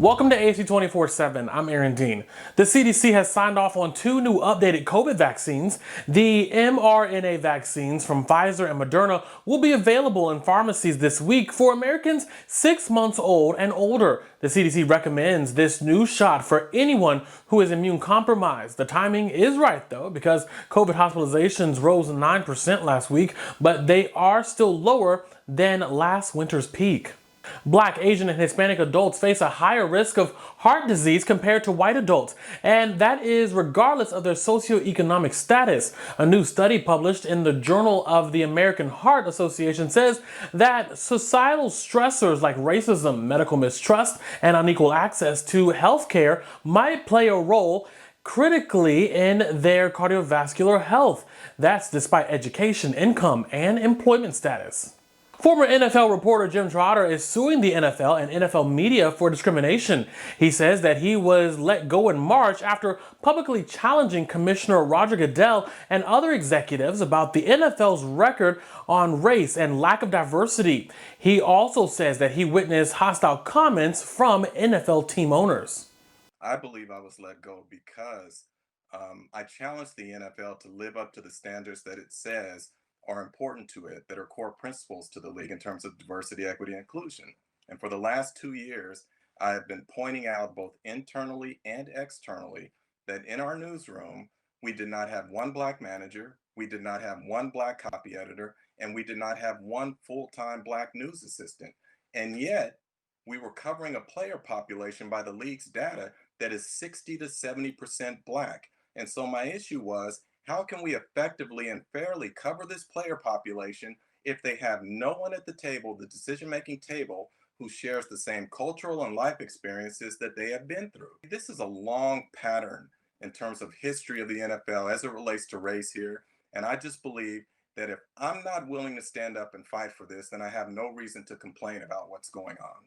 Welcome to AC 24/7. I'm Aaron Dean. The CDC has signed off on two new updated COVID vaccines. The mRNA vaccines from Pfizer and Moderna will be available in pharmacies this week for Americans 6 months old and older. The CDC recommends this new shot for anyone who is immune compromised. The timing is right though, because COVID hospitalizations rose 9% last week, but they are still lower than last winter's peak. Black, Asian, and Hispanic adults face a higher risk of heart disease compared to white adults, and that is regardless of their socioeconomic status. A new study published in the Journal of the American Heart Association says that societal stressors like racism, medical mistrust, and unequal access to health care might play a role critically in their cardiovascular health. That's despite education, income, and employment status. Former NFL reporter Jim Trotter is suing the NFL and NFL media for discrimination. He says that he was let go in March after publicly challenging Commissioner Roger Goodell and other executives about the NFL's record on race and lack of diversity. He also says that he witnessed hostile comments from NFL team owners. I believe I was let go because I challenged the NFL to live up to the standards that it says are important to it, that are core principles to the league in terms of diversity, equity, and inclusion. And for the last 2 years, I have been pointing out both internally and externally that in our newsroom, we did not have one Black manager, we did not have one Black copy editor, and we did not have one full-time Black news assistant. And yet, we were covering a player population by the league's data that is 60 to 70% Black. And so my issue was, how can we effectively and fairly cover this player population if they have no one at the table, the decision-making table, who shares the same cultural and life experiences that they have been through? This is a long pattern in terms of history of the NFL as it relates to race here. And I just believe that if I'm not willing to stand up and fight for this, then I have no reason to complain about what's going on.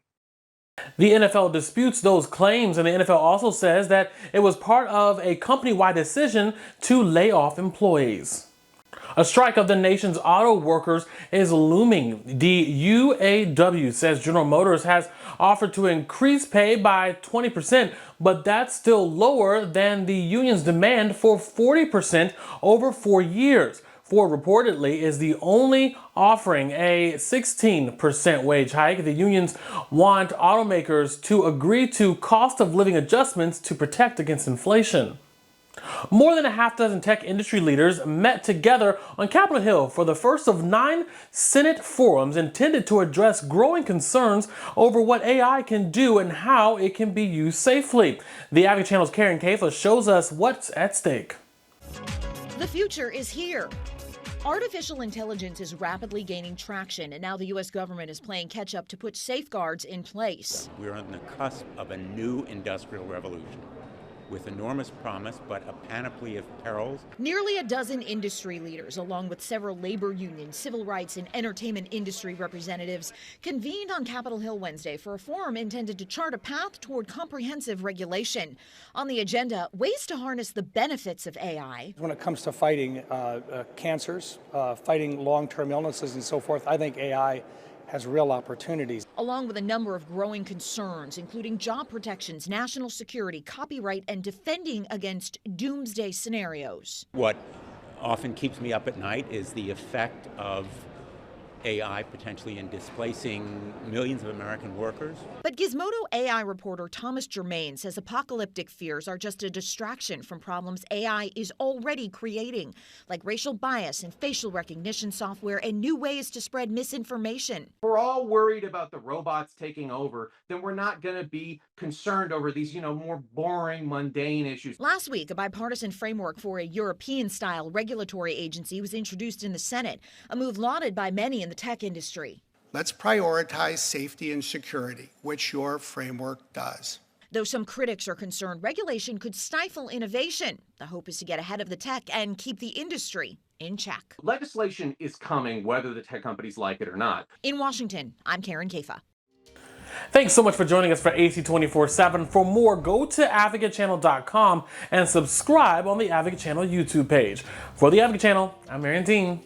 The NFL disputes those claims, and the NFL also says that it was part of a company-wide decision to lay off employees. A strike of the nation's auto workers is looming. The UAW says General Motors has offered to increase pay by 20%, but that's still lower than the union's demand for 40% over 4 years. Ford reportedly is the only offering a 16% wage hike. The unions want automakers to agree to cost of living adjustments to protect against inflation. More than a half dozen tech industry leaders met together on Capitol Hill for the first of 9 Senate forums intended to address growing concerns over what AI can do and how it can be used safely. The Advocate Channel's Karen Kafa shows us what's at stake. The future is here. Artificial intelligence is rapidly gaining traction, and now the U.S. government is playing catch-up to put safeguards in place. We're on the cusp of a new industrial revolution with enormous promise, but a panoply of perils. Nearly a dozen industry leaders, along with several labor unions, civil rights, and entertainment industry representatives, convened on Capitol Hill Wednesday for a forum intended to chart a path toward comprehensive regulation. On the agenda, ways to harness the benefits of AI. When it comes to fighting cancers, fighting long-term illnesses and so forth, I think AI has real opportunities. Along with a number of growing concerns, including job protections, national security, copyright, and defending against doomsday scenarios. What often keeps me up at night is the effect of AI potentially in displacing millions of American workers. But Gizmodo AI reporter Thomas Germain says apocalyptic fears are just a distraction from problems AI is already creating, like racial bias and facial recognition software and new ways to spread misinformation. If we're all worried about the robots taking over, then we're not going to be concerned over these, more boring, mundane issues. Last week, a bipartisan framework for a European-style regulatory agency was introduced in the Senate, a move lauded by many in the tech industry. Let's prioritize safety and security, which your framework does. Though some critics are concerned regulation could stifle innovation, the hope is to get ahead of the tech and keep the industry in check. Legislation is coming whether the tech companies like it or not. In Washington, I'm Karen Kafa. Thanks so much for joining us for AC 24/7. For more, go to advocatechannel.com and subscribe on the Advocate Channel YouTube page. For the Advocate Channel, I'm Aaron Dean.